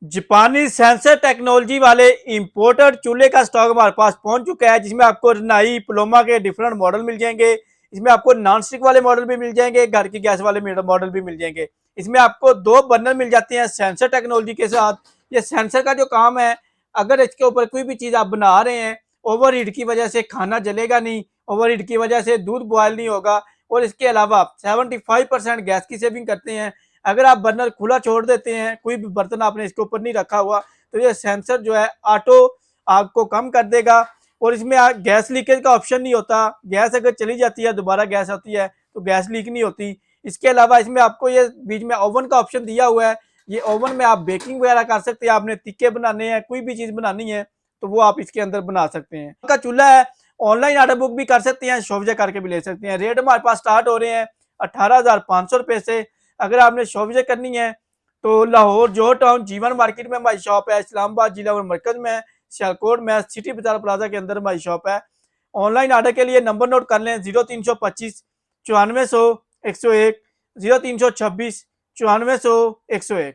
जापानी sensor technology वाले imported चूल्हे का स्टॉक हमारे पास पहुंच चुका है, जिसमें आपको रिनाई प्लोमा के डिफरेंट मॉडल मिल जाएंगे। इसमें आपको नॉन स्टिक वाले मॉडल भी मिल जाएंगे, घर की गैस वाले मॉडल भी मिल जाएंगे। इसमें आपको दो बर्नर मिल जाते हैं सेंसर टेक्नोलॉजी के साथ। ये सेंसर का जो काम है, अगर इसके ऊपर कोई भी चीज़ आप बना रहे हैं, ओवर हीट की वजह से खाना जलेगा नहीं, ओवर हीट की वजह से दूध बॉयल नहीं होगा, और इसके अलावा 75% गैस की सेविंग करते हैं। अगर आप बर्नर खुला छोड़ देते हैं, कोई भी बर्तन आपने इसके ऊपर नहीं रखा हुआ, तो ये सेंसर जो है ऑटो आग को कम कर देगा। और इसमें गैस लीकेज का ऑप्शन नहीं होता, गैस अगर चली जाती है दोबारा गैस आती है तो गैस लीक नहीं होती। इसके अलावा इसमें आपको ये बीच में ओवन का ऑप्शन दिया हुआ है। ये ओवन में आप बेकिंग वगैरह कर सकते हैं, आपने तिक्के बनाने हैं, कोई भी चीज़ बनानी है तो वो आप इसके अंदर बना सकते हैं। का चूल्हा है, ऑनलाइन ऑर्डर बुक भी कर सकते हैं, शॉपजे करके भी ले सकते हैं। रेट हमारे पास स्टार्ट हो रहे हैं 18,500 रुपये से। अगर आपने शॉपजे करनी है तो लाहौर जोहर टाउन जीवन मार्केट में हमारी शॉप है, इस्लामाबाद जिला और मरकज में सियालकोट में सिटी बाजार प्लाजा के अंदर हमारी शॉप है। ऑनलाइन ऑर्डर के लिए नंबर नोट कर लें 0325 9400 101, 0326 9400 101।